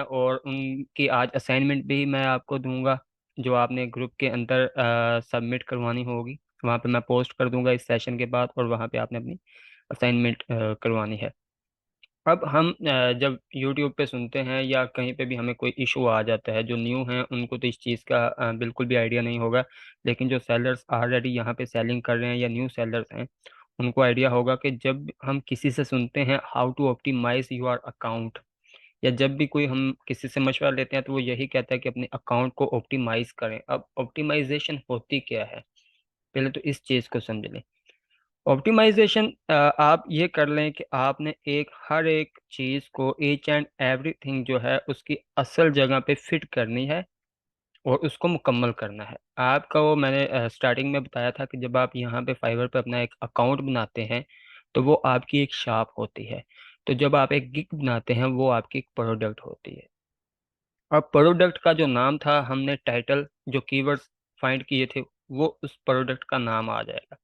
और उनकी आज असाइनमेंट भी मैं आपको दूंगा, जो आपने ग्रुप के अंदर सबमिट करवानी होगी। वहाँ पे मैं पोस्ट कर दूंगा इस सेशन के बाद, और वहाँ पे आपने अपनी असाइनमेंट करवानी है। अब हम जब YouTube पे सुनते हैं या कहीं पे भी हमें कोई इशू आ जाता है, जो न्यू हैं उनको तो इस चीज़ का बिल्कुल भी आइडिया नहीं होगा। लेकिन जो सेलर्स ऑलरेडी यहाँ पे सेलिंग कर रहे हैं या न्यू सेलर्स हैं, उनको आइडिया होगा कि जब हम किसी से सुनते हैं how to optimize your account, या जब भी कोई हम किसी से मशवरा लेते हैं, तो वो यही कहता है कि अपने अकाउंट को ऑप्टिमाइज करें। अब ऑप्टिमाइजेशन होती क्या है, पहले तो इस चीज़ को समझ लें। ऑप्टिमाइजेशन आप ये कर लें कि आपने हर एक चीज़ को, ईच एंड एवरीथिंग जो है उसकी असल जगह पे फिट करनी है और उसको मुकम्मल करना है। आपका वो मैंने स्टार्टिंग में बताया था कि जब आप यहाँ पे फाइवर पे अपना एक अकाउंट बनाते हैं, तो वो आपकी एक शॉप होती है। तो जब आप एक गिग बनाते हैं, वो आपकी एक प्रोडक्ट होती है। अब प्रोडक्ट का जो नाम था, हमने टाइटल जो कीवर्ड्स फाइंड किए थे, वो उस प्रोडक्ट का नाम आ जाएगा।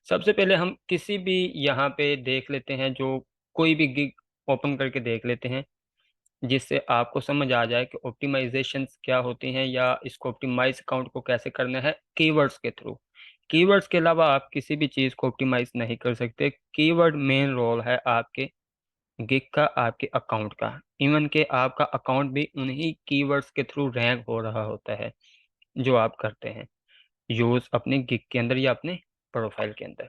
सबसे पहले हम किसी भी यहाँ पे देख लेते हैं, जो कोई भी गिग ओपन करके देख लेते हैं, जिससे आपको समझ आ जाए कि ऑप्टिमाइजेशन क्या होती हैं, या इसको ऑप्टिमाइज अकाउंट को कैसे करना है कीवर्ड्स के थ्रू। कीवर्ड्स के अलावा आप किसी भी चीज़ को ऑप्टिमाइज नहीं कर सकते। कीवर्ड मेन रोल है आपके गिग का, आपके अकाउंट का। इवन के आपका अकाउंट भी उन्हीं कीवर्ड्स के थ्रू रैंक हो रहा होता है, जो आप करते हैं यूज़ अपने गिग के अंदर या अपने प्रोफाइल के अंदर।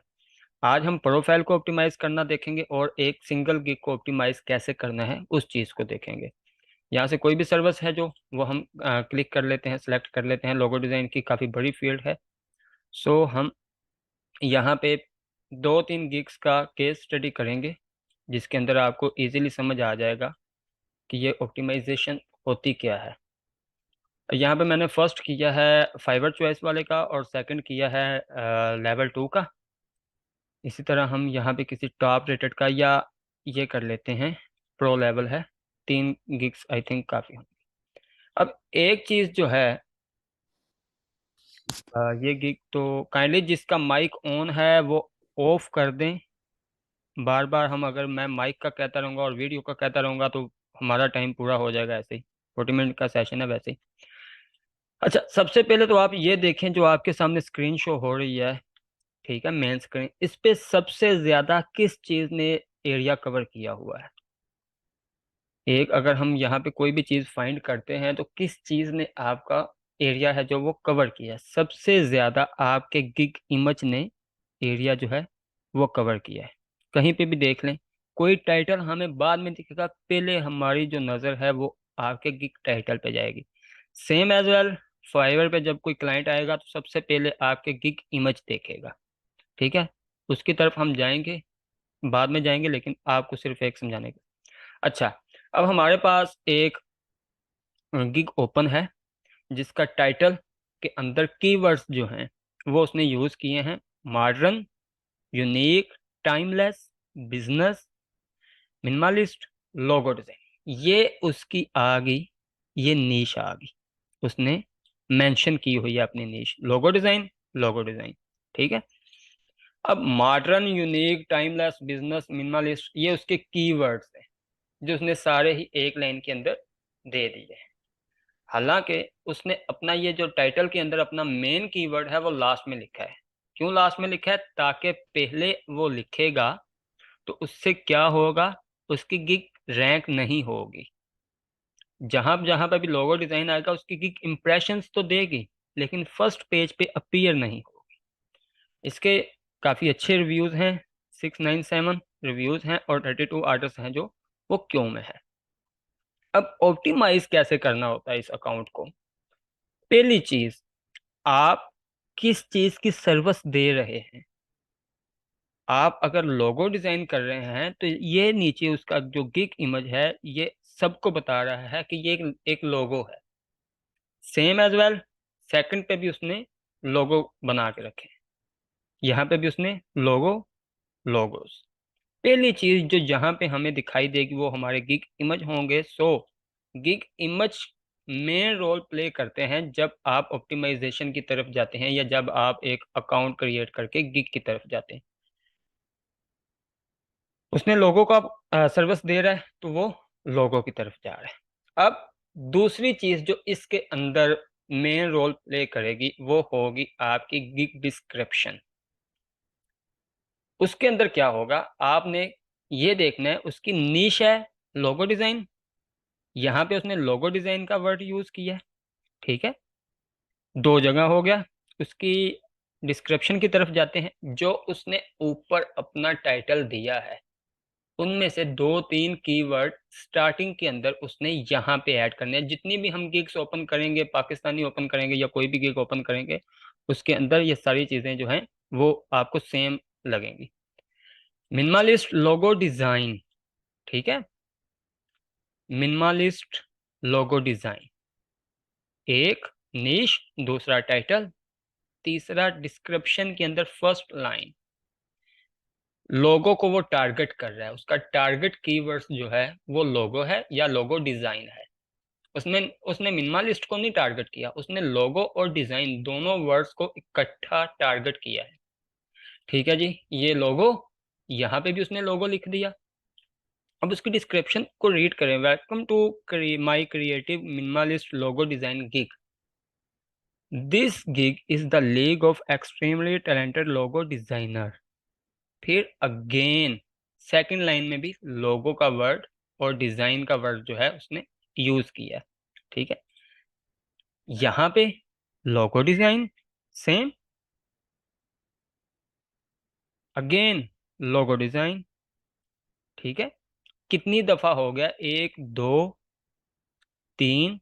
आज हम प्रोफाइल को ऑप्टिमाइज करना देखेंगे, और एक सिंगल गिग को ऑप्टिमाइज कैसे करना है उस चीज़ को देखेंगे। यहाँ से कोई भी सर्विस है जो वो हम क्लिक कर लेते हैं, सेलेक्ट कर लेते हैं। लोगो डिज़ाइन की काफ़ी बड़ी फील्ड है। सो हम यहाँ पे 2-3 गिग्स का केस स्टडी करेंगे, जिसके अंदर आपको इजीली समझ आ जाएगा कि ये ऑप्टिमाइजेशन होती क्या है। यहाँ पे मैंने फर्स्ट किया है फाइवर चॉइस वाले का, और सेकंड किया है लेवल 2 का। इसी तरह हम यहाँ पे किसी टॉप रेटेड का, या ये कर लेते हैं प्रो लेवल है। 3 गिग्स आई थिंक काफ़ी होंगे। अब एक चीज़ जो है, ये गिग तो काइंडली जिसका माइक ऑन है वो ऑफ कर दें। बार बार हम, अगर मैं माइक का कहता रहूँगा और वीडियो का कहता रहूँगा, तो हमारा टाइम पूरा हो जाएगा ऐसे ही। 40 मिनट का सेशन है वैसे ही। अच्छा, सबसे पहले तो आप ये देखें, जो आपके सामने स्क्रीन शो हो रही है, ठीक है, मेन स्क्रीन, इस पे सबसे ज्यादा किस चीज ने एरिया कवर किया हुआ है। एक, अगर हम यहाँ पे कोई भी चीज फाइंड करते हैं, तो किस चीज ने आपका एरिया है जो वो कवर किया है, सबसे ज्यादा आपके गिग इमेज ने एरिया जो है वो कवर किया है। कहीं पे भी देख लें, कोई टाइटल हमें बाद में दिखेगा, पहले हमारी जो नज़र है वो आपके गिग टाइटल पे जाएगी। सेम एज वेल, फाइवर पे जब कोई क्लाइंट आएगा, तो सबसे पहले आपके गिग इमेज देखेगा। ठीक है, उसकी तरफ हम जाएंगे, बाद में जाएंगे, लेकिन आपको सिर्फ एक समझाने का। अच्छा, अब हमारे पास एक गिग ओपन है, जिसका टाइटल के अंदर कीवर्ड्स जो हैं वो उसने यूज़ किए हैं: modern, unique, timeless, business, minimalist, logo design. ये उसकी आ गई, ये नीश आ गई। उसने मेंशन की हुई है अपनी नीश, लोगो डिज़ाइन, लोगो डिज़ाइन। ठीक है। अब modern, unique, timeless, business, minimalist, ये उसके कीवर्ड्स हैं, जो उसने सारे ही एक लाइन के अंदर दे दिए हैं। हालांकि उसने अपना ये जो टाइटल के अंदर अपना मेन कीवर्ड है वो लास्ट में लिखा है। क्यों लास्ट में लिखा है? ताकि पहले वो लिखेगा तो उससे क्या होगा, उसकी गिग रैंक नहीं होगी। जहां जहां पर भी लोगो डिजाइन आएगा, उसकी गिग इंप्रेशंस तो देगी, लेकिन फर्स्ट पेज पे अपीयर नहीं होगी। इसके काफ़ी अच्छे रिव्यूज़ हैं, 697 रिव्यूज़ हैं, और 32 आर्टिस्ट हैं जो वो क्यों में है। अब ऑप्टिमाइज कैसे करना होता है इस अकाउंट को? पहली चीज, आप किस चीज की सर्विस दे रहे हैं। आप अगर लोगो डिजाइन कर रहे हैं, तो ये नीचे उसका जो गिग इमेज है, ये सबको बता रहा है कि ये एक लोगो है। सेम एज वेल, सेकंड पे भी उसने लोगो बना के रखे हैं, यहाँ पे भी उसने लोगो, लोगोस। पहली चीज जो जहां पे हमें दिखाई देगी वो हमारे गिग इमेज होंगे। So gig image main role play करते हैं जब आप ऑप्टिमाइजेशन की तरफ जाते हैं, या जब आप एक अकाउंट क्रिएट करके गिग की तरफ जाते हैं। उसने लोगों का सर्विस दे रहा है, तो वो लोगों की तरफ जा रहा है। अब दूसरी चीज जो इसके अंदर मेन रोल प्ले करेगी वो होगी आपकी गिग डिस्क्रिप्शन। उसके अंदर क्या होगा, आपने ये देखना है उसकी नीश है लोगो डिजाइन, यहां पे उसने लोगो डिजाइन का वर्ड यूज किया है, ठीक है, दो जगह हो गया। उसकी डिस्क्रिप्शन की तरफ जाते हैं, जो उसने ऊपर अपना टाइटल दिया है उनमें से दो तीन कीवर्ड स्टार्टिंग के अंदर उसने यहाँ पे ऐड करने हैं। जितनी भी हम गिग्स ओपन करेंगे, पाकिस्तानी ओपन करेंगे या कोई भी गिग ओपन करेंगे, उसके अंदर ये सारी चीजें जो हैं वो आपको सेम लगेंगी। मिनिमलिस्ट लोगो डिजाइन, ठीक है, मिनिमलिस्ट लोगो डिजाइन, एक नीश, दूसरा टाइटल, तीसरा डिस्क्रिप्शन के अंदर फर्स्ट लाइन। लोगो को वो टारगेट कर रहा है, उसका टारगेट कीवर्ड्स जो है वो लोगो है या लोगो डिजाइन है। उसमें उसने मिनिमलिस्ट को नहीं टारगेट किया, उसने लोगो और डिजाइन दोनों वर्ड्स को इकट्ठा टारगेट किया है। ठीक है जी, ये लोगो, यहाँ पे भी उसने लोगो लिख दिया। अब उसकी डिस्क्रिप्शन को रीड करें, welcome to my creative minimalist logo design gig, this gig is the league of extremely talented logo designer. फिर अगेन सेकंड लाइन में भी लोगो का वर्ड और डिजाइन का वर्ड जो है उसने यूज किया है, ठीक है। यहाँ पे logo design same, again logo design, ठीक है। कितनी दफा हो गया, एक दो तीन,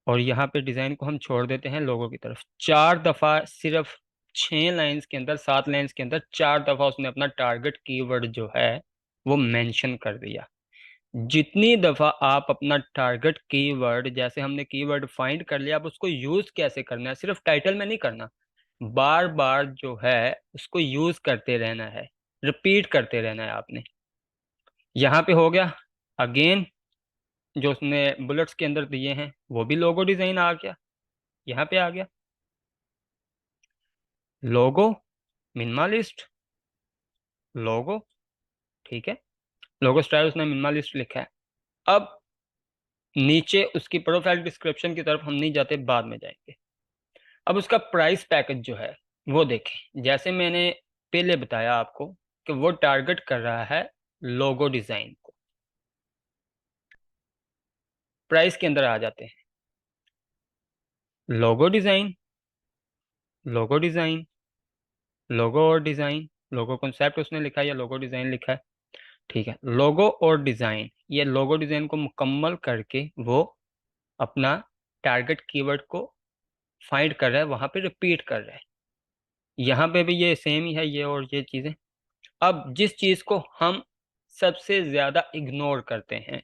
और यहाँ पे डिजाइन को हम छोड़ देते हैं लोगो की तरफ, चार दफा सिर्फ 6 लाइंस के अंदर, 7 लाइंस के अंदर 4 दफा उसने अपना टारगेट कीवर्ड जो है वो मेंशन कर दिया। जितनी दफा आप अपना टारगेट कीवर्ड, जैसे हमने कीवर्ड फाइंड कर लिया, अब उसको यूज कैसे करना है, सिर्फ टाइटल में नहीं करना, बार बार जो है उसको यूज करते रहना है, रिपीट करते रहना है आपने। यहाँ पे हो गया, अगेन जो उसने बुलेट्स के अंदर दिए हैं वो भी लोगो डिजाइन आ गया, यहाँ पे आ गया लोगो मिनिमलिस्ट लोगो, ठीक है, लोगो स्टाइल उसने मिनिमलिस्ट लिखा है। अब नीचे उसकी प्रोफाइल डिस्क्रिप्शन की तरफ हम नहीं जाते, बाद में जाएंगे। अब उसका प्राइस पैकेज जो है वो देखें, जैसे मैंने पहले बताया आपको कि वो टारगेट कर रहा है लोगो डिजाइन को। प्राइस के अंदर आ जाते हैं, लोगो डिजाइन, लोगो डिजाइन, लोगो और डिजाइन, लोगो कॉन्सेप्ट उसने लिखा है या लोगो डिजाइन लिखा है, ठीक है। लोगो और डिजाइन, ये लोगो डिजाइन को मुकम्मल करके वो अपना टारगेट कीवर्ड को फाइंड कर रहा है, वहां पे रिपीट कर रहा है। यहाँ पे भी ये सेम ही है, ये और ये चीजें। अब जिस चीज को हम सबसे ज्यादा इग्नोर करते हैं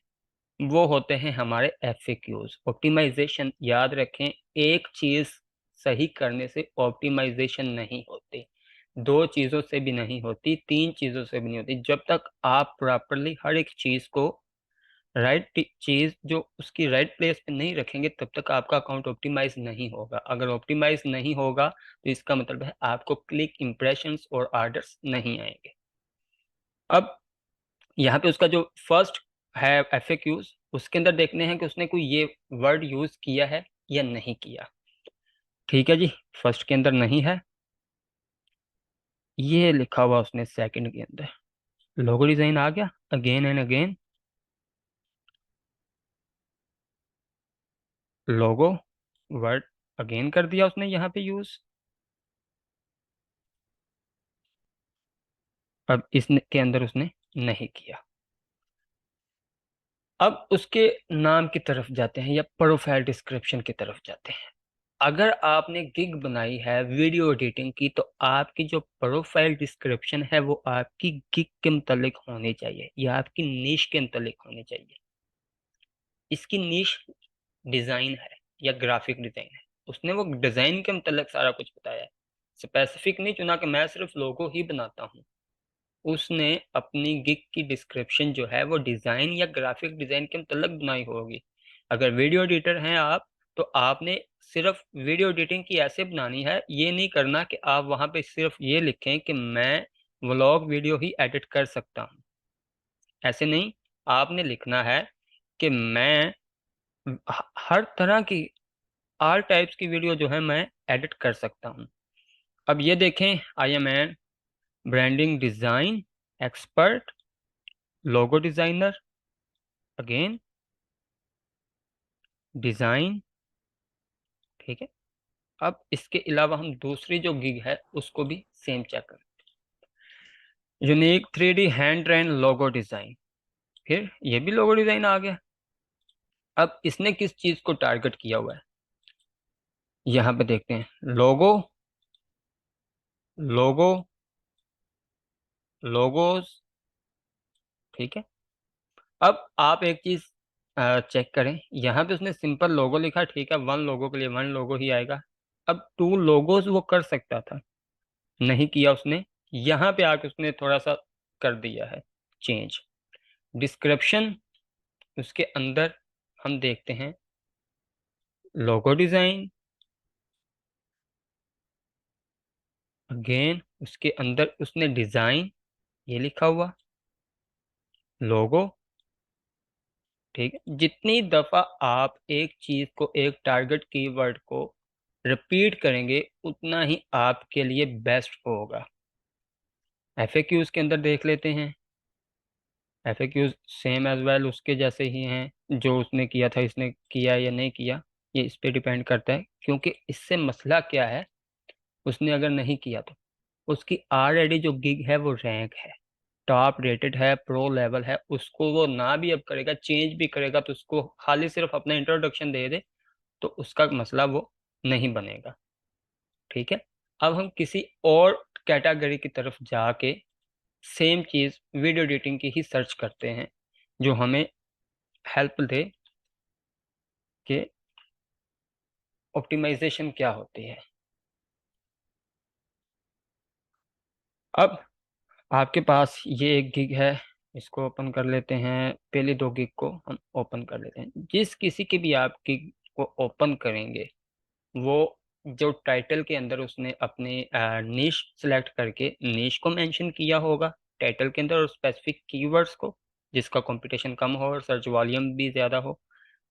वो होते हैं हमारे एफएक्यूज, ऑप्टिमाइजेशन। याद रखें, एक चीज सही करने से ऑप्टिमाइजेशन नहीं होती, दो चीजों से भी नहीं होती, तीन चीजों से भी नहीं होती। जब तक आप प्रॉपरली हर एक चीज को, राइट चीज जो उसकी राइट प्लेस पे नहीं रखेंगे, तब तक आपका अकाउंट ऑप्टिमाइज नहीं होगा। अगर ऑप्टिमाइज नहीं होगा तो इसका मतलब है आपको क्लिक, इंप्रेशंस और ऑर्डर्स नहीं आएंगे। अब यहाँ पे उसका जो फर्स्ट है एफएक्यूज, उसके अंदर देखने हैं कि उसने कोई ये वर्ड यूज किया है या नहीं किया। ठीक है जी, फर्स्ट के अंदर नहीं है, ये लिखा हुआ उसने सेकंड के अंदर, लोगो डिजाइन आ गया, again and again logo word again कर दिया उसने यहाँ पे यूज। अब इसके अंदर उसने नहीं किया। अब उसके नाम की तरफ जाते हैं या प्रोफाइल डिस्क्रिप्शन की तरफ जाते हैं। अगर आपने गिग बनाई है वीडियो एडिटिंग की, तो आपकी जो प्रोफाइल डिस्क्रिप्शन है वो आपकी गिग के मुतालिक होनी चाहिए या आपकी नीश के मुतालिक होनी चाहिए। इसकी नीश डिजाइन है या ग्राफिक डिजाइन है, उसने वो डिजाइन के मुतालिक सारा कुछ बताया है, स्पेसिफिक नहीं चुना कि मैं सिर्फ लोगो ही बनाता हूँ। उसने अपनी गिग की डिस्क्रिप्शन जो है वो डिजाइन या ग्राफिक डिजाइन के मुतल्लक बनाई होगी। अगर वीडियो एडिटर हैं आप, तो आपने सिर्फ वीडियो एडिटिंग की ऐसे बनानी है, ये नहीं करना कि आप वहां पे सिर्फ ये लिखें कि मैं व्लॉग वीडियो ही एडिट कर सकता हूँ, ऐसे नहीं। आपने लिखना है कि मैं हर तरह की, ऑल टाइप्स की वीडियो जो है मैं एडिट कर सकता हूँ। अब ये देखें, I am an branding design expert, logo designer, again design. ठीक है, अब इसके अलावा हम दूसरी जो गिग है उसको भी सेम चेक करें। Unique 3D hand train logo design, फिर ये भी लोगो डिजाइन आ गया। अब इसने किस चीज को टारगेट किया हुआ है, यहाँ पे देखते हैं। लोगो, लोगो, लोगोज। ठीक है, अब आप एक चीज चेक करें, यहाँ पे उसने सिंपल लोगो लिखा, ठीक है, वन लोगो के लिए वन लोगो ही आएगा। अब टू लोगोज वो कर सकता था, नहीं किया उसने। यहाँ पे आके उसने थोड़ा सा कर दिया है चेंज। डिस्क्रिप्शन, उसके अंदर हम देखते हैं लोगो डिजाइन, अगेन उसके अंदर उसने डिजाइन ये लिखा हुआ, लोगो। ठीक है, जितनी दफा आप एक चीज को, एक टारगेट कीवर्ड को रिपीट करेंगे उतना ही आपके लिए बेस्ट होगा। एफएक्यूज के अंदर देख लेते हैं। एफएक्यूज सेम एज वेल उसके जैसे ही हैं, जो उसने किया था इसने किया या नहीं किया, ये इस पे डिपेंड करता है। क्योंकि इससे मसला क्या है, उसने अगर नहीं किया तो उसकी ऑलरेडी जो गिग है वो रैंक है, टॉप रेटेड है, प्रो लेवल है। उसको वो ना भी अब करेगा, चेंज भी करेगा, तो उसको खाली सिर्फ अपना इंट्रोडक्शन दे दे तो उसका मसला वो नहीं बनेगा। ठीक है, अब हम किसी और कैटेगरी की तरफ जाके सेम चीज वीडियो एडिटिंग की ही सर्च करते हैं, जो हमें हेल्प दे कि ऑप्टिमाइजेशन क्या होती है। अब आपके पास ये एक गिग है, इसको ओपन कर लेते हैं। पहले दो गिग को हम ओपन कर लेते हैं। जिस किसी की भी आप गिग को ओपन करेंगे, वो जो टाइटल के अंदर उसने अपने नीश सेलेक्ट करके नीश को मेंशन किया होगा टाइटल के अंदर, और स्पेसिफिक कीवर्ड्स को, जिसका कंपटीशन कम हो और सर्च वॉल्यूम भी ज़्यादा हो,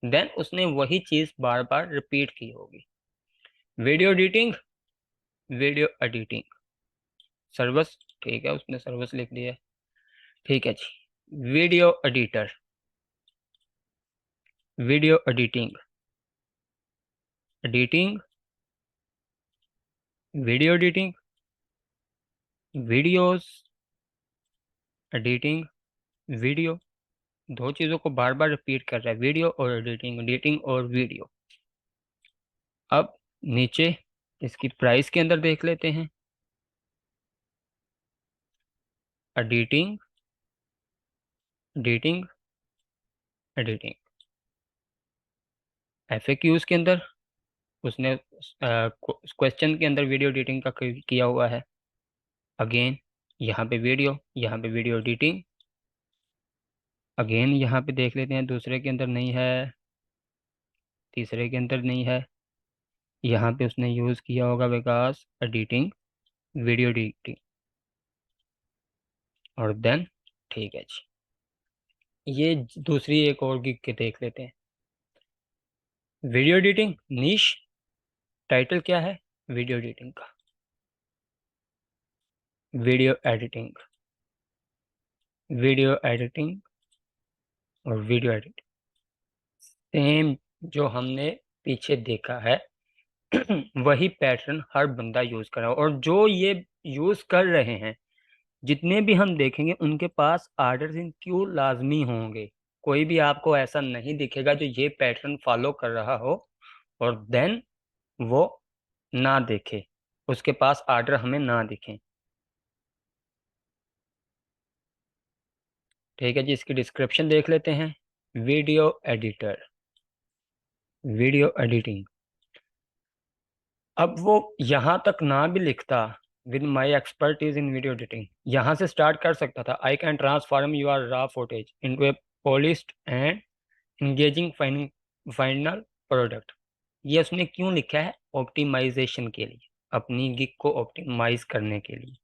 देन उसने वही चीज़ बार बार रिपीट की होगी। Video editing, video editing service, ठीक है, उसने सर्विस लिख दिया। ठीक है जी, video editor, video editing, editing, video editing, videos, editing, video. दो चीज़ों को बार बार रिपीट कर रहा है, वीडियो और एडिटिंग, एडिटिंग और वीडियो। अब नीचे इसकी प्राइस के अंदर देख लेते हैं। Editing, editing, editing. एफएक्यूज के अंदर उसने क्वेश्चन के अंदर वीडियो एडिटिंग का किया हुआ है। अगेन यहाँ पे वीडियो, यहाँ पे वीडियो एडिटिंग। अगेन यहाँ पे देख लेते हैं, दूसरे के अंदर नहीं है, तीसरे के अंदर नहीं है। यहाँ पे उसने यूज़ किया होगा विकास एडिटिंग, वीडियो एडिटिंग, और देन ठीक है जी। ये दूसरी एक और गिग के देख लेते हैं। वीडियो एडिटिंग नीश, टाइटल क्या है, वीडियो एडिटिंग का, वीडियो एडिटिंग, वीडियो एडिटिंग और वीडियो एडिटिंग। सेम जो हमने पीछे देखा है वही पैटर्न हर बंदा यूज कर रहा है। और जो ये यूज कर रहे हैं, जितने भी हम देखेंगे उनके पास ऑर्डर्स इन क्यू लाजमी होंगे। कोई भी आपको ऐसा नहीं दिखेगा जो ये पैटर्न फॉलो कर रहा हो और देन वो ना देखे, उसके पास ऑर्डर हमें ना दिखे। ठीक है जी, इसकी डिस्क्रिप्शन देख लेते हैं। Video editor, video editing. अब वो यहाँ तक ना भी लिखता, with my expertise in video editing, यहाँ से स्टार्ट कर सकता था। I can transform your raw footage into a polished and engaging final product. ये उसने क्यों लिखा है, ऑप्टिमाइजेशन के लिए, अपनी गिग को ऑप्टिमाइज करने के लिए।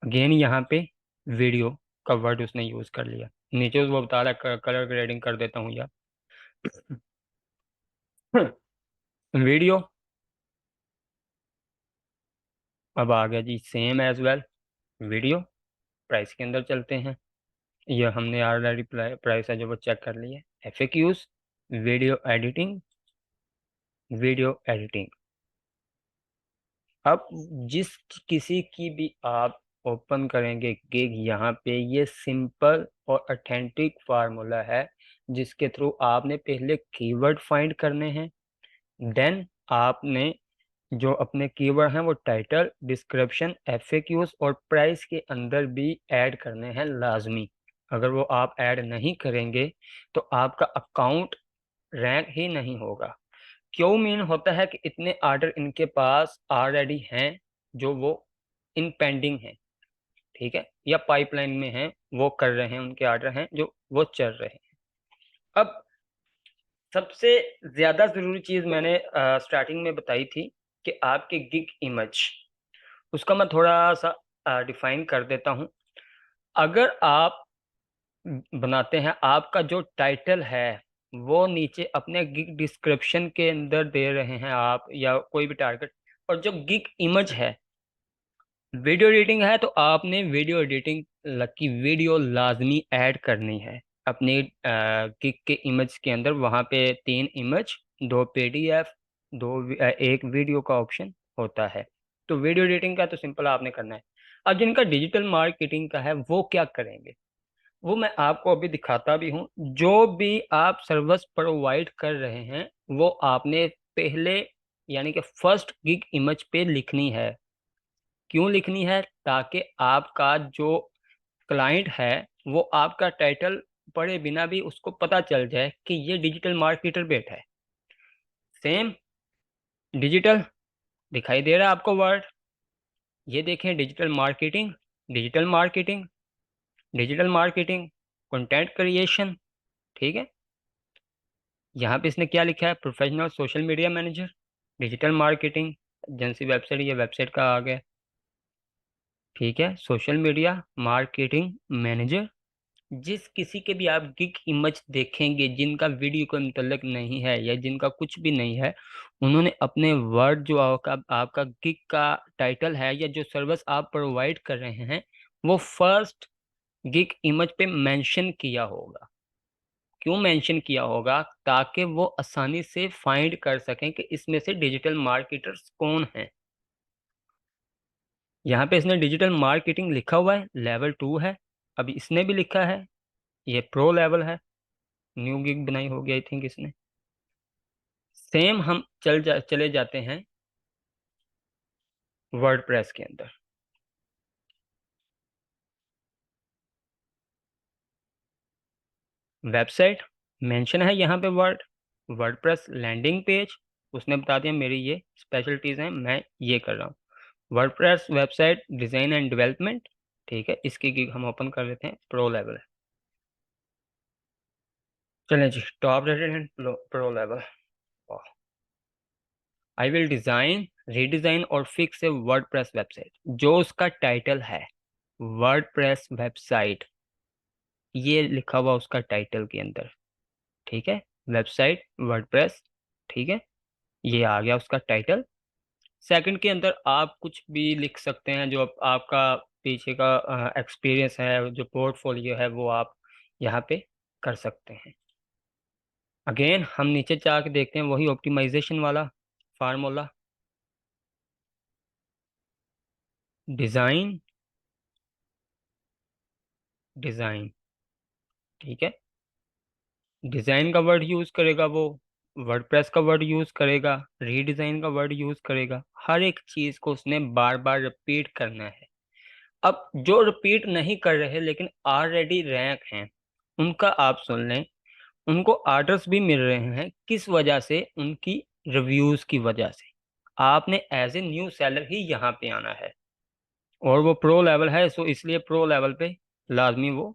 अगेन यहाँ पे वीडियो का वर्ड उसने यूज कर लिया। नीचे वो बता रहा है कलर ग्रेडिंग कर देता हूँ यार। वीडियो अब आ गया जी, same as well video. Price के अंदर चलते हैं। ये हमने ऑलरेडी प्राइस है जो वो चेक कर लिया। FAQs, video editing, video editing. अब जिस किसी की भी आप ओपन करेंगे गिग, यहाँ पे ये सिंपल और ऑथेंटिक फार्मूला है जिसके थ्रू आपने पहले कीवर्ड फाइंड करने हैं, देन आपने जो अपने कीवर्ड हैं वो टाइटल, डिस्क्रिप्शन, FAQs और प्राइस के अंदर भी ऐड करने हैं लाजमी। अगर वो आप ऐड नहीं करेंगे तो आपका अकाउंट रैंक ही नहीं होगा। क्यों मीन होता है कि इतने ऑर्डर इनके पास ऑलरेडी हैं जो वो इन पेंडिंग हैं, ठीक है, या पाइपलाइन में हैं, वो कर रहे हैं, उनके ऑर्डर हैं जो वो चल रहे हैं। अब सबसे ज्यादा जरूरी चीज मैंने स्टार्टिंग में बताई थी कि आपके गिग इमेज, उसका मैं थोड़ा सा डिफाइन कर देता हूँ। अगर आप बनाते हैं, आपका जो टाइटल है वो नीचे अपने गिग डिस्क्रिप्शन के अंदर दे रहे हैं आप, या कोई भी टारगेट, और जो गिग इमेज है वीडियो एडिटिंग है, तो आपने वीडियो एडिटिंग की वीडियो लाजमी ऐड करनी है अपने गिग के इमेज के अंदर। वहाँ पे 3 इमेज, 2 PDF, एक वीडियो का ऑप्शन होता है। तो वीडियो एडिटिंग का तो सिंपल आपने करना है। अब जिनका डिजिटल मार्केटिंग का है वो क्या करेंगे, वो मैं आपको अभी दिखाता भी हूँ। जो भी आप सर्विस प्रोवाइड कर रहे हैं वो आपने पहले, यानी कि फर्स्ट गिग इमेज पे लिखनी है। क्यों लिखनी है? ताकि आपका जो क्लाइंट है वो आपका टाइटल पढ़े बिना भी उसको पता चल जाए कि ये डिजिटल मार्केटर बैठा है। सेम डिजिटल दिखाई दे रहा है आपको वर्ड, ये देखें, digital marketing, digital marketing, digital marketing, content creation, ठीक है। यहाँ पे इसने क्या लिखा है? Professional social media manager, digital marketing, agency website, ये वेबसाइट का आ गया, ठीक है। Social media marketing manager. जिस किसी के भी आप गिग इमेज देखेंगे जिनका वीडियो को मुतल्लक नहीं है या जिनका कुछ भी नहीं है, उन्होंने अपने वर्ड जो आपका गिग का टाइटल है या जो सर्विस आप प्रोवाइड कर रहे हैं वो फर्स्ट गिग इमेज पे मेंशन किया होगा। क्यों मेंशन किया होगा? ताकि वो आसानी से फाइंड कर सकें कि इसमें से डिजिटल मार्केटर्स कौन हैं। यहाँ पे इसने डिजिटल मार्केटिंग लिखा हुआ है, लेवल 2 है। अभी इसने भी लिखा है ये प्रो लेवल है। न्यू गिग बनाई होगी आई थिंक इसने। सेम हम चले जाते हैं वर्डप्रेस के अंदर। वेबसाइट मेंशन है यहाँ पे वर्डप्रेस लैंडिंग पेज, उसने बता दिया मेरी ये स्पेशलिटीज हैं, मैं ये कर रहा हूँ। WordPress website design and development, ठीक है, इसकी गिग हम ओपन कर लेते हैं, प्रो लेवल है। चलें जी, top rated and pro level. I will design, redesign और फिक्स ए वर्डप्रेस वेबसाइट। जो उसका टाइटल है वर्डप्रेस वेबसाइट, ये लिखा हुआ उसका टाइटल के अंदर, ठीक है, वेबसाइट वर्डप्रेस, ठीक है, ये आ गया उसका टाइटल। सेकंड के अंदर आप कुछ भी लिख सकते हैं, जो आपका पीछे का एक्सपीरियंस है, जो पोर्टफोलियो है, वो आप यहाँ पे कर सकते हैं। अगेन हम नीचे जाके देखते हैं वही ऑप्टिमाइजेशन वाला फार्मूला, डिज़ाइन, डिज़ाइन, ठीक है। डिज़ाइन का वर्ड यूज़ करेगा वो, वर्डप्रेस का वर्ड यूज़ करेगा, रीडिज़ाइन का वर्ड यूज़ करेगा। हर एक चीज़ को उसने बार बार रिपीट करना है। अब जो रिपीट नहीं कर रहे लेकिन ऑलरेडी रैंक हैं, उनका आप सुन लें। उनको ऑर्डर्स भी मिल रहे हैं, किस वजह से? उनकी रिव्यूज़ की वजह से। आपने एज ए न्यू सेलर ही यहाँ पे आना है, और वो प्रो लेवल है, सो इसलिए प्रो लेवल पे लाजमी वो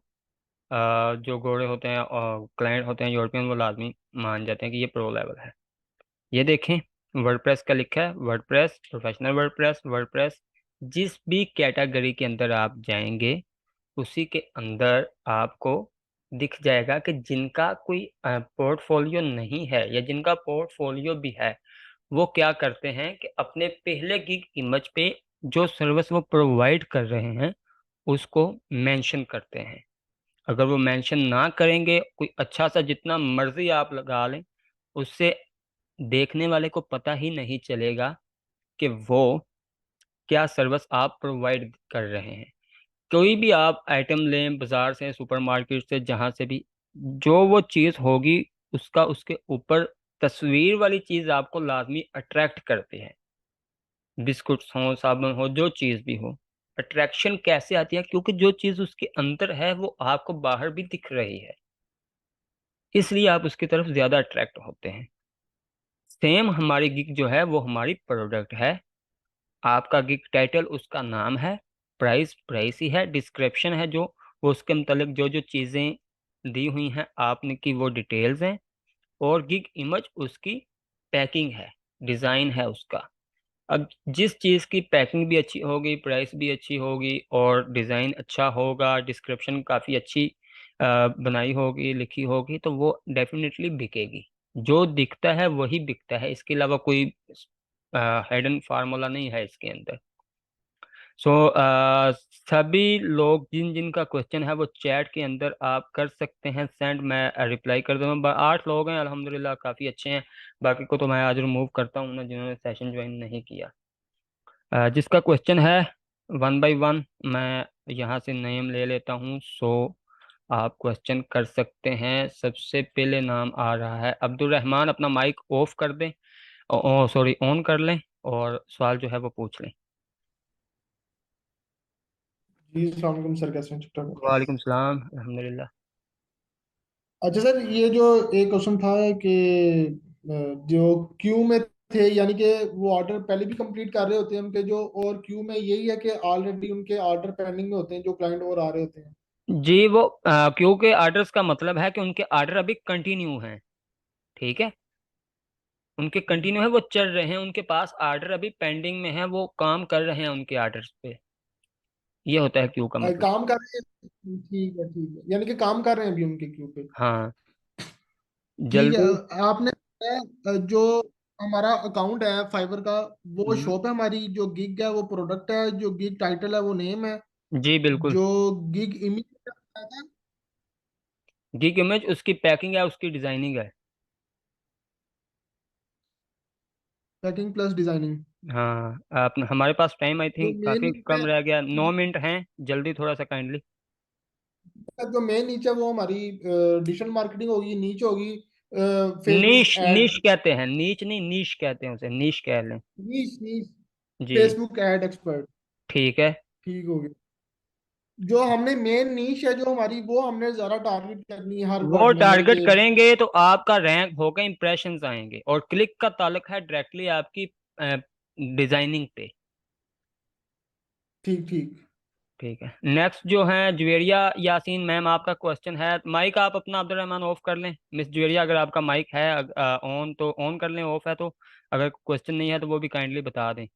जो गोरे होते हैं और क्लाइंट होते हैं यूरोपियन, वो लाजमी मान जाते हैं कि ये प्रो लेवल है। ये देखें वर्डप्रेस का लिखा है, वर्डप्रेस प्रोफेशनल, वर्डप्रेस, वर्डप्रेस। जिस भी कैटेगरी के अंदर आप जाएंगे उसी के अंदर आपको दिख जाएगा कि जिनका कोई पोर्टफोलियो नहीं है या जिनका पोर्टफोलियो भी है, वो क्या करते हैं कि अपने पहले गिग इमेज पे जो सर्विस वो प्रोवाइड कर रहे हैं उसको मेंशन करते हैं। अगर वो मेंशन ना करेंगे, कोई अच्छा सा जितना मर्जी आप लगा लें, उससे देखने वाले को पता ही नहीं चलेगा कि वो क्या सर्विस आप प्रोवाइड कर रहे हैं। कोई भी आप आइटम लें बाजार से, सुपरमार्केट से, जहां से भी, जो वो चीज़ होगी उसका उसके ऊपर तस्वीर वाली चीज़ आपको लाजमी अट्रैक्ट करती है। बिस्कुट्स हो, साबुन हो, जो चीज़ भी हो, अट्रैक्शन कैसे आती है? क्योंकि जो चीज़ उसके अंदर है वो आपको बाहर भी दिख रही है, इसलिए आप उसकी तरफ ज्यादा अट्रैक्ट होते हैं। सेम हमारी गिग जो है वो हमारी प्रोडक्ट है। आपका गिग टाइटल उसका नाम है, प्राइस प्राइस ही है, डिस्क्रिप्शन है जो वो उसके मतलब जो जो चीज़ें दी हुई हैं आपने की वो डिटेल्स हैं, और गिग इमेज उसकी पैकिंग है, डिज़ाइन है उसका। अब जिस चीज़ की पैकिंग भी अच्छी होगी, प्राइस भी अच्छी होगी और डिज़ाइन अच्छा होगा, डिस्क्रिप्शन काफ़ी अच्छी बनाई होगी, लिखी होगी, तो वो डेफिनेटली बिकेगी। जो दिखता है वही बिकता है, इसके अलावा कोई हिडन फार्मूला नहीं है इसके अंदर। सो सभी लोग जिन जिन का क्वेश्चन है वो चैट के अंदर आप कर सकते हैं सेंड, मैं रिप्लाई कर दूंगा। 8 लोग हैं अल्हम्दुलिल्लाह, काफ़ी अच्छे हैं। बाकी को तो मैं आज रिमूव करता हूँ ना, जिन्होंने सेशन ज्वाइन नहीं किया। जिसका क्वेश्चन है, वन बाय वन मैं यहाँ से नेम ले लेता हूँ। सो आप क्वेश्चन कर सकते हैं। सबसे पहले नाम आ रहा है अब्दुल रहमान, अपना माइक ऑफ कर दें, ओ सॉरी ऑन कर लें, और सवाल जो है वो पूछ लें। जी अस्सलाम वालेकुम सर, कैसे हैं? ठीक ठाक हैं? वालेकुम सलाम, अल्हम्दुलिल्लाह। अच्छा सर, ये जो एक क्वेश्चन था कि जो क्यू में थे, यानी कि वो ऑर्डर पहले भी कंप्लीट कर रहे होते हैं उनके जो, और क्यू में यही है कि ऑलरेडी उनके ऑर्डर पेंडिंग में होते हैं जो क्लाइंट और आ रहे होते हैं। जी, वो क्योंकि आर्डर्स का मतलब है कि उनके आर्डर अभी कंटिन्यू हैं, ठीक है, उनके कंटिन्यू है, वो चल रहे हैं, उनके पास आर्डर अभी पेंडिंग में है, वो काम कर रहे हैं उनके आर्डर्स पे। ये होता है क्यू का मतलब। काम कर रहे हैं, ठीक है ठीक है, यानी कि काम कर रहे हैं अभी उनके क्यू पे। हाँ, ठीक है। जल्दी। आपने जो हमारा अकाउंट है फाइवर का, वो हम्म, शॉप है हमारी, जो गिग है वो प्रोडक्ट है, जो गिग टाइटल है वो नेम है, जी बिल्कुल। जो गिग इमेज गिग इमेज उसकी पैकिंग है, उसकी डिजाइनिंग है। Packing plus designing. हाँ, आप हमारे पास टाइम आई जो थिंक मेन काफी कम रह गया, 9 मिनट हैं, जल्दी थोड़ा सा काइंडली। जो मेन नीचे वो हमारी डिजिटल मार्केटिंग होगी, नीचे होगी फेसबुक नीश एड। नीश कहते हैं, नीच नहीं नीश कहते हैं उसे, नीश कह लें। नीच नीच जी, फेसबुक एड एक्सपर्ट। ठीक है। ठीक हो गया। जो हमने मेन नीच है जो हमारी, वो हमने ज्यादा टारगेट करनी है हर वो वर्ड में, यानी टारगेट कि करेंगे तो आपका रैंक होगा, इंप्रेशंस आएंगे, और क्लिक का ताल्लुक है डायरेक्टली आपकी डिजाइनिंग पे। ठीक ठीक। ठीक है, नेक्स्ट जो है जुवेरिया यासीन मैम, आपका क्वेश्चन है। माइक आप अपना अब्दुल रहमान ऑफ कर लें। मिस जुवेरिया, अगर आपका माइक है ऑन तो ऑन कर लें, ऑफ है तो अगर क्वेश्चन नहीं है तो वो भी काइंडली बता दें।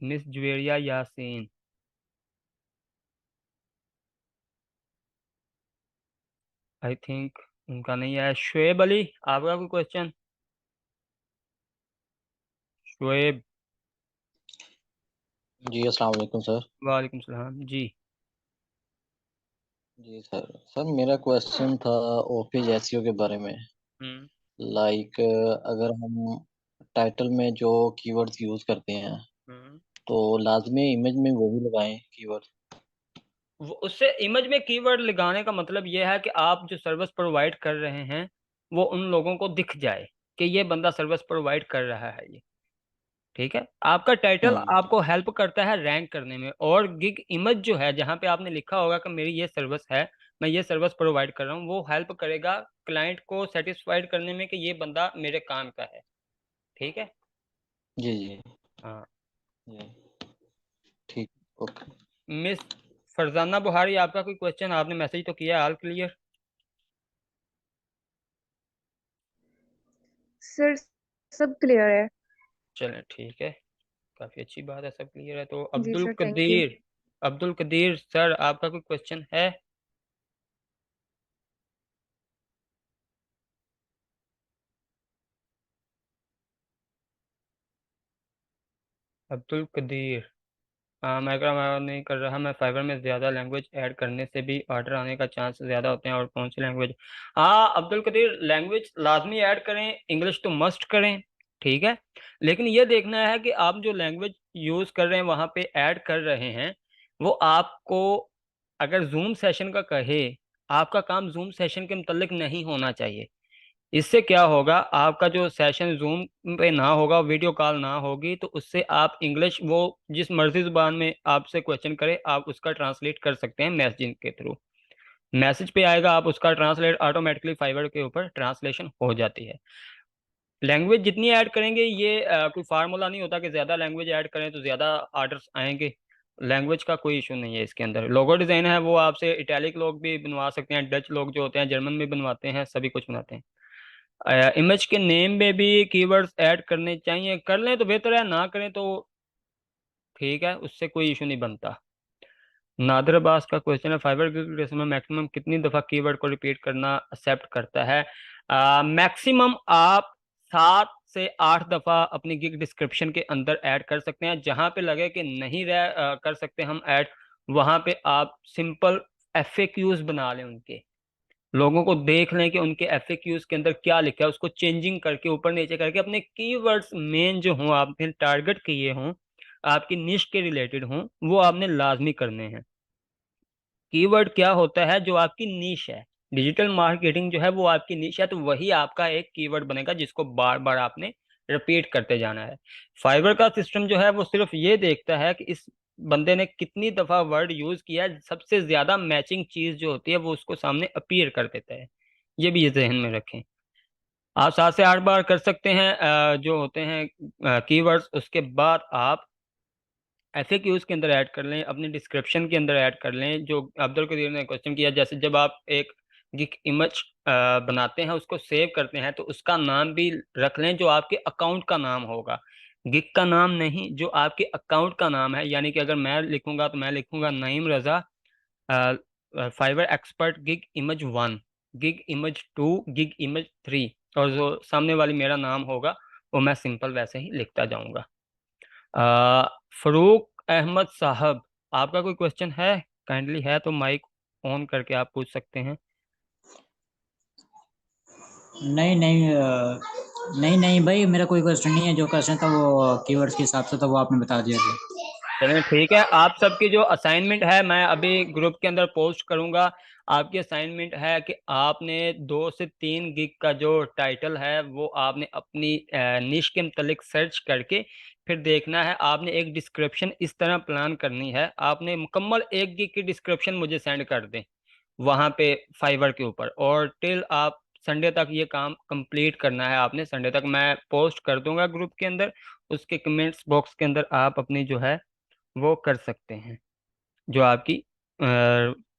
Miss Juveria Yaseen, I think उनका नहीं है। शुएब अली, आपका कोई क्वेश्चन? शुएब। जी अस्सलाम वालेकुम सर। वालेकुम सलाम जी। जी सर, सर मेरा क्वेश्चन था ऑफिस एसईओ के बारे में। हम्म। लाइक अगर हम टाइटल में जो कीवर्ड्स यूज करते हैं हम्म। तो लाजमी इमेज में वो भी लगाएं कीवर्ड। उससे इमेज में कीवर्ड लगाने का मतलब यह है कि आप जो सर्विस प्रोवाइड कर रहे हैं वो उन लोगों को दिख जाए कि ये बंदा सर्विस प्रोवाइड कर रहा है ये। ठीक है, आपका टाइटल हाँ जी जी। आपको हेल्प करता है रैंक करने में, और गिग इमेज जो है जहाँ पे आपने लिखा होगा कि मेरी ये सर्विस है, मैं ये सर्विस प्रोवाइड कर रहा हूँ, वो हेल्प करेगा क्लाइंट को सेटिस्फाइड करने में कि ये बंदा मेरे काम का है। ठीक है। जी जी हाँ। जी। ठीक। ओके। मिस फरजाना बुहारी, आपका कोई क्वेश्चन? आपने मैसेज तो किया, ऑल क्लियर? सर सब क्लियर है। चलें ठीक है, काफ़ी अच्छी बात है, सब क्लियर है। तो जी Abdul sir, thank you. Qadeer, Abdul Qadeer sir, आपका कोई क्वेश्चन है? अब्दुल कदीर, मैं नहीं कर रहा। मैं फाइवर में ज़्यादा लैंग्वेज ऐड करने से भी ऑर्डर आने का चांस ज़्यादा होते हैं, और कौन सी लैंग्वेज? हाँ अब्दुल कदीर, लैंग्वेज लाजमी ऐड करें, इंग्लिश तो मस्ट करें, ठीक है। लेकिन ये देखना है कि आप जो लैंग्वेज यूज़ कर रहे हैं, वहाँ पे ऐड कर रहे हैं, वो आपको अगर जूम सेशन का कहे, आपका काम जूम सेशन के मुतल्लिक नहीं होना चाहिए। इससे क्या होगा, आपका जो सेशन जूम पे ना होगा, वीडियो कॉल ना होगी, तो उससे आप इंग्लिश, वो जिस मर्जी जुबान में आपसे क्वेश्चन करे, आप उसका ट्रांसलेट कर सकते हैं मैसेजिंग के थ्रू। मैसेज पे आएगा, आप उसका ट्रांसलेट ऑटोमेटिकली फाइवर के ऊपर ट्रांसलेशन हो जाती है। लैंग्वेज जितनी ऐड करेंगे, ये कोई फार्मूला नहीं होता कि ज़्यादा लैंग्वेज ऐड करें तो ज़्यादा ऑर्डर्स आएंगे। लैंग्वेज का कोई इशू नहीं है इसके अंदर। लोगो डिज़ाइन है वो आपसे इटैलिक लोग भी बनवा सकते हैं, डच लोग जो होते हैं जर्मन में बनवाते हैं, सभी कुछ बनाते हैं। इमेज के नेम में भी कीवर्ड्स ऐड करने चाहिए, कर लें तो बेहतर है, ना करें तो ठीक है, उससे कोई इशू नहीं बनता। नादिर अब्बास का क्वेश्चन है, फाइबर गिग में मैक्सिमम कितनी दफ़ा कीवर्ड को रिपीट करना एक्सेप्ट करता है? मैक्सिमम आप 7 से 8 दफ़ा अपनी गिग डिस्क्रिप्शन के अंदर ऐड कर सकते हैं। जहां पे लगे कि नहीं कर सकते हम ऐड, वहां पे आप सिंपल FAQs बना लें, उनके लोगों को देख लें कि उनके FAQs के अंदर क्या लिखा है, उसको चेंजिंग करके ऊपर नीचे करके अपने कीवर्ड्स मेन जो हों, आपने टारगेट किए हों, आपकी निश के रिलेटेड हों, वो आपने लाजमी करने हैं। कीवर्ड क्या होता है? जो आपकी नीश है। डिजिटल मार्केटिंग जो है वो आपकी नीश है, तो वही आपका एक कीवर्ड बनेगा जिसको बार बार आपने रिपीट करते जाना है। फाइवर का सिस्टम जो है वो सिर्फ ये देखता है कि इस बंदे ने कितनी दफा वर्ड यूज किया है, सबसे ज्यादा मैचिंग चीज जो होती है वो उसको सामने अपीयर कर देता है। ये भी ये जहन में रखें। आप 7 से 8 बार कर सकते हैं जो होते हैं कीवर्ड्स। उसके बाद आप FAQs के अंदर ऐड कर लें, अपने डिस्क्रिप्शन के अंदर ऐड कर लें। जो अब्दुल कदीर ने क्वेश्चन किया, जैसे जब आप एक गिग इमेज बनाते हैं, उसको सेव करते हैं, तो उसका नाम भी रख लें जो आपके अकाउंट का नाम होगा, गिग का नाम नहीं, जो आपके अकाउंट का नाम है। यानी कि अगर मैं लिखूंगा तो मैं लिखूंगा Naeem Raza Fiverr expert gig image 1, gig image 2, gig image 3, और जो सामने वाली मेरा नाम होगा वो मैं सिंपल वैसे ही लिखता जाऊंगा। फरूक अहमद साहब, आपका कोई क्वेश्चन है? काइंडली है तो माइक ऑन करके आप पूछ सकते हैं। नहीं नहीं नहीं नहीं भाई, मेरा कोई क्वेश्चन नहीं है। जो क्वेश्चन था वो कीवर्ड्स के हिसाब से था, वो आपने बता दिया था। चलिए ठीक है। आप सबकी जो असाइनमेंट है मैं अभी ग्रुप के अंदर पोस्ट करूंगा। आपकी असाइनमेंट है कि आपने 2 से 3 गिग का जो टाइटल है वो आपने अपनी निश के मुतलिक सर्च करके फिर देखना है। आपने एक डिस्क्रिप्शन इस तरह प्लान करनी है, आपने मुकम्मल 1 गिग की डिस्क्रिप्शन मुझे सेंड कर दें वहाँ पे फाइवर के ऊपर, और टिल आप संडे तक ये काम कंप्लीट करना है आपने। संडे तक मैं पोस्ट कर दूंगा ग्रुप के अंदर, उसके कमेंट्स बॉक्स के अंदर आप अपनी जो है वो कर सकते हैं, जो आपकी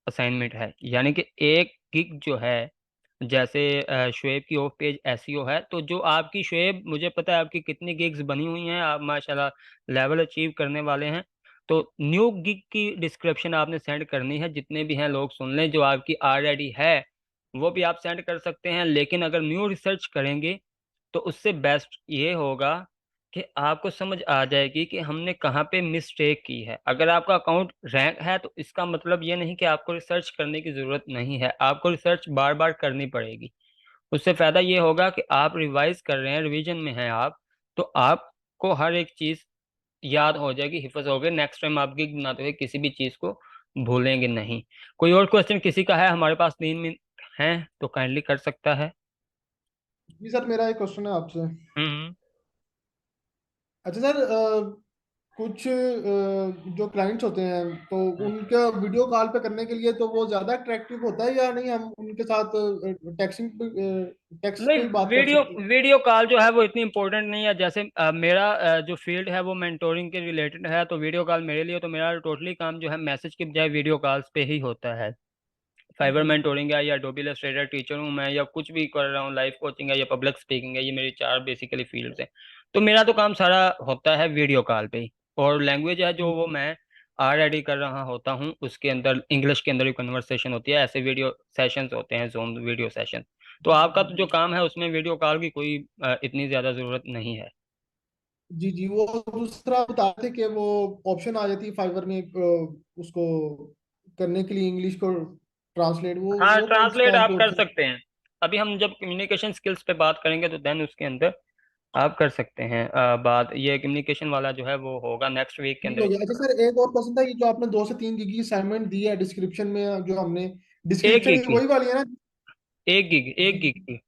असाइनमेंट है। यानी कि 1 गिग जो है, जैसे शुएब की ऑफ पेज एसईओ है, तो जो आपकी शुएब, मुझे पता है आपकी कितनी गिग्स बनी हुई हैं, आप माशाल्लाह लेवल अचीव करने वाले हैं। तो न्यू गिग की डिस्क्रिप्शन आपने सेंड करनी है, जितने भी हैं लोग सुन लें। जो आपकी ऑलरेडी है वो भी आप सेंड कर सकते हैं, लेकिन अगर न्यू रिसर्च करेंगे तो उससे बेस्ट ये होगा कि आपको समझ आ जाएगी कि हमने कहाँ पे मिस्टेक की है। अगर आपका अकाउंट रैंक है तो इसका मतलब ये नहीं कि आपको रिसर्च करने की ज़रूरत नहीं है, आपको रिसर्च बार बार करनी पड़ेगी। उससे फ़ायदा ये होगा कि आप रिवाइज कर रहे हैं, रिवीजन में हैं आप, तो आपको हर एक चीज़ याद हो जाएगी, हिफज हो गए। नेक्स्ट टाइम आप गिग बनाते हुए किसी भी चीज़ को भूलेंगे नहीं। कोई और क्वेश्चन किसी का है? हमारे पास 3 मिनट हैं तो काइंडली कर सकता है। जी सर, मेरा एक क्वेश्चन है आपसे। हम्म। अच्छा सर, कुछ जो क्लाइंट्स होते हैं तो उनका वीडियो कॉल पे करने के लिए तो वो ज्यादा अट्रैक्टिव होता है, या नहीं हम उनके साथ टेक्सिंग टेक्स्ट नहीं, पे ही बात कर वीडियो सकते हैं? वीडियो कॉल जो है वो इतनी इंपॉर्टेंट नहीं है। जैसे मेरा जो फील्ड है वो मेंटोरिंग के रिलेटेड है, तो वीडियो कॉल मेरे लिए, तो मेरा टोटली काम जो है मैसेज के बजाय वीडियो कॉल्स पे ही होता है। फाइबर जी। मेंटोरिंग है, या अडोबी इलस्ट्रेटर टीचर हूँ मैं, या कुछ भी कर रहा हूँ, लाइफ कोचिंग है या पब्लिक स्पीकिंग है, ये मेरी 4 बेसिकली फील्ड्स हैं। तो मेरा तो काम सारा होता है वीडियो कॉल पे ही। और लैंग्वेज है जो वो मैं ऑलरेडी कर रहा होता हूँ, उसके अंदर इंग्लिश के अंदर भी कन्वर्सेशन होती है, ऐसे वीडियो सेशंस होते हैं, जूम वीडियो सेशन। तो आपका तो जो काम है उसमें वीडियो कॉल की कोई इतनी ज़्यादा ज़रूरत नहीं है। जी जी, वो दूसरा बता थे कि वो ऑप्शन आ जाती है फाइवर में उसको करने के लिए इंग्लिश को ट्रांसलेट, हाँ, वो कौन से ट्रांसलेट काम आप पे कर होती है? सकते हैं। अभी हम जब कम्युनिकेशन स्किल्स पे बात करेंगे तो देन उसके अंदर आप कर सकते हैं बात। ये कम्युनिकेशन वाला जो है वो होगा नेक्स्ट वीक के ठीक अंदर। हो गया। अच्छा सर, एक और क्वेश्चन था, ये जो आपने 2 से 3 गिग की असाइनमेंट दी है डिस्क्रिप्शन में, जो हमने एक डिस्क्रिप्शन गिग ये की, वही वाली है ना? एक गिग की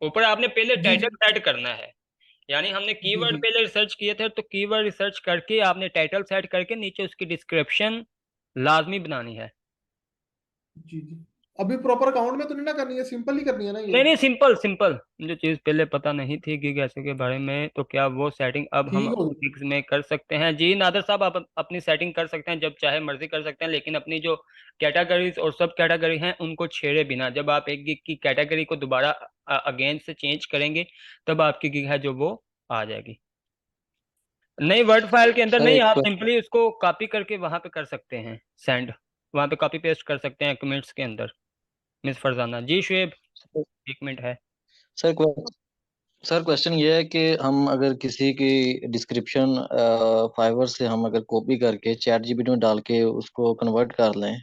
ऊपर आपने पहले जी जी टाइटल सेट करना है। यानी हमने जी कीवर्ड जी पहले रिसर्च किए थे, तो कीवर्ड रिसर्च करके आपने टाइटल सेट करके नीचे उसकी डिस्क्रिप्शन लाजमी बनानी है। जी जी। अभी प्रॉपर अकाउंट में तो नहीं ना करनी है, सिंपल ही करनी है ना ये? नहीं नहीं, सिंपल सिंपल। जो चीज़ पहले पता नहीं थी गिग ऐसे के बारे में, तो क्या वो सेटिंग अब हम ठीक हो गया। गिग्स में कर सकते हैं? जी नादर साहब, आप अपनी सेटिंग कर सकते हैं, जब चाहे मर्जी कर सकते हैं, लेकिन अपनी जो कैटेगरीज और सब कैटेगरी हैं उनको छेड़े बिना। जब आप एक गिग की कैटेगरी को दोबारा अगेन से चेंज करेंगे तब आपकी गिग है जो वो आ जाएगी। नहीं, वर्ड फाइल के अंदर सर नहीं, एक आप क्वेश्चन। सिंपली उसको कॉपी करके वहां पे कर सकते हैं सेंड। वहां पे कॉपी पेस्ट कर सकते हैं कमेंट्स के अंदर। मिस फरजाना जी, शुएब 1 मिनट है। सर सर क्वेश्चन ये है कि हम अगर किसी की डिस्क्रिप्शन फाइवर से हम अगर कॉपी करके चैट जीपीटी में डाल के उसको कन्वर्ट कर लें,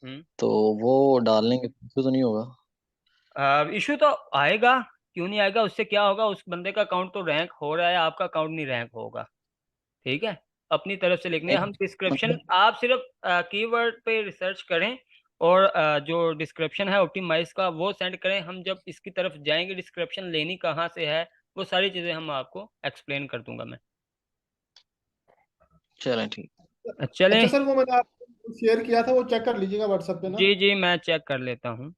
हम्म। तो वो डालने के तो नहीं होगा? इशू तो आएगा, क्यों नहीं आएगा? उससे क्या होगा, उस बंदे का अकाउंट तो रैंक हो रहा है, आपका अकाउंट नहीं रैंक होगा। ठीक है, अपनी तरफ से लिखने हम डिस्क्रिप्शन, मतलब आप सिर्फ कीवर्ड पे रिसर्च करें और जो डिस्क्रिप्शन है ऑप्टिमाइज का वो सेंड करें। हम जब इसकी तरफ जाएंगे डिस्क्रिप्शन लेनी कहाँ से है, वो सारी चीज़ें हम आपको एक्सप्लेन कर दूंगा मैं। चलें ठीक। चलें। अच्छा सर, वो मैंने आपको शेयर किया था, वो चेक कर लीजिएगा व्हाट्सएप पे ना। जी जी, मैं चेक कर लेता हूँ।